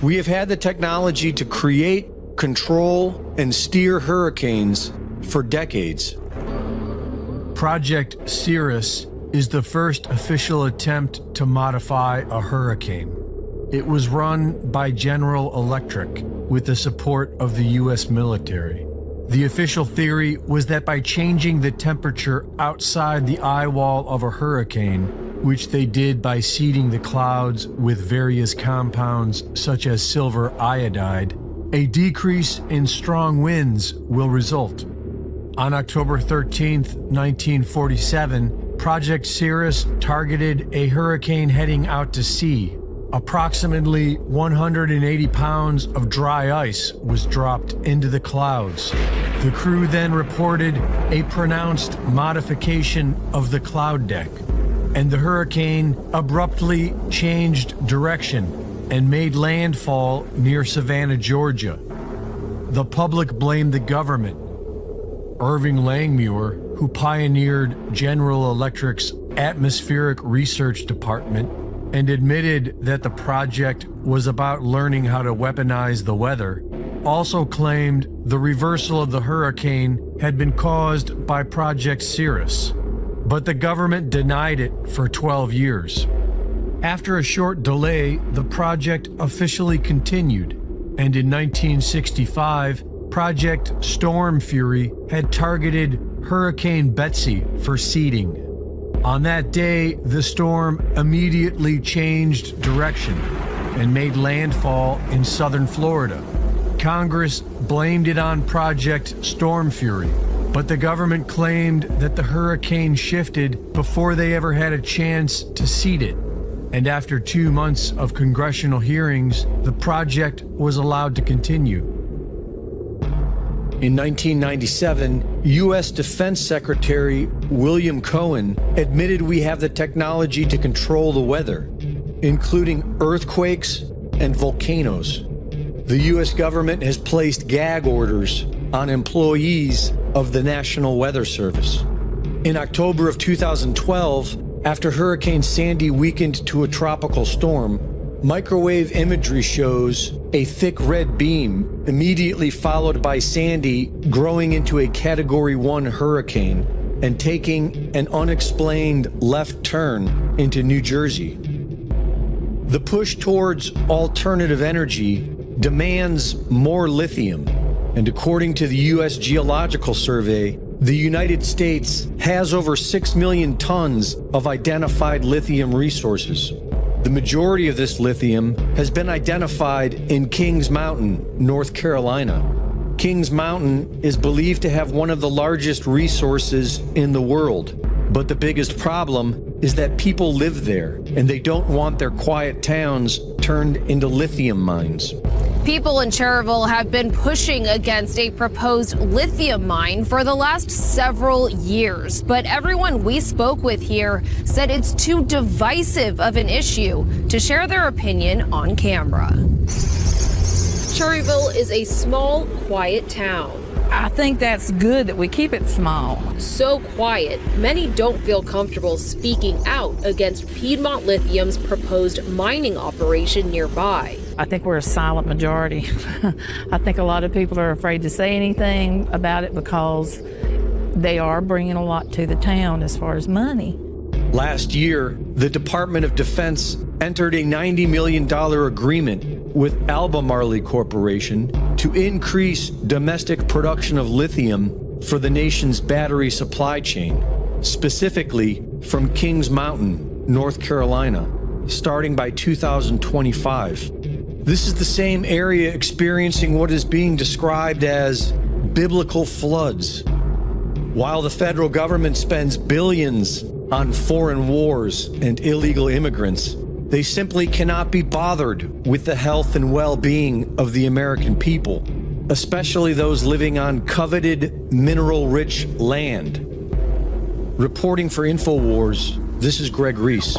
We have had the technology to create, control, and steer hurricanes for decades. Project Cirrus is the first official attempt to modify a hurricane. It was run by General Electric with the support of the U.S. military. The official theory was that by changing the temperature outside the eye wall of a hurricane, which they did by seeding the clouds with various compounds such as silver iodide, a decrease in strong winds will result. On October 13, 1947, Project Cirrus targeted a hurricane heading out to sea. Approximately 180 pounds of dry ice was dropped into the clouds. The crew then reported a pronounced modification of the cloud deck, and the hurricane abruptly changed direction and made landfall near Savannah, Georgia. The public blamed the government. Irving Langmuir, who pioneered General Electric's Atmospheric Research Department and admitted that the project was about learning how to weaponize the weather, also claimed the reversal of the hurricane had been caused by Project Cirrus, but the government denied it for 12 years. After a short delay, the project officially continued, and in 1965, Project Storm Fury had targeted Hurricane Betsy for seeding. On that day, the storm immediately changed direction and made landfall in southern Florida. Congress blamed it on Project Storm Fury, but the government claimed that the hurricane shifted before they ever had a chance to seed it. And after 2 months of congressional hearings, the project was allowed to continue. In 1997, U.S. Defense Secretary William Cohen admitted we have the technology to control the weather, including earthquakes and volcanoes. The U.S. government has placed gag orders on employees of the National Weather Service. In October of 2012, after Hurricane Sandy weakened to a tropical storm, microwave imagery shows a thick red beam immediately followed by Sandy growing into a Category 1 hurricane and taking an unexplained left turn into New Jersey. The push towards alternative energy demands more lithium, and according to the U.S. Geological Survey, the United States has over 6 million tons of identified lithium resources. The majority of this lithium has been identified in Kings Mountain, North Carolina. Kings Mountain is believed to have one of the largest resources in the world, but the biggest problem is that people live there and they don't want their quiet towns turned into lithium mines. People in Cherville have been pushing against a proposed lithium mine for the last several years, but everyone we spoke with here said it's too divisive of an issue to share their opinion on camera. Cherville is a small, quiet town. I think that's good that we keep it small. So quiet, many don't feel comfortable speaking out against Piedmont Lithium's proposed mining operation nearby. I think we're a silent majority. I think a lot of people are afraid to say anything about it because they are bringing a lot to the town as far as money. Last year, the Department of Defense entered a $90 million agreement with Albemarle Corporation to increase domestic production of lithium for the nation's battery supply chain, specifically from Kings Mountain, North Carolina, starting by 2025. This is the same area experiencing what is being described as biblical floods. While the federal government spends billions on foreign wars and illegal immigrants, they simply cannot be bothered with the health and well-being of the American people, especially those living on coveted mineral-rich land. Reporting for InfoWars, this is Greg Reese.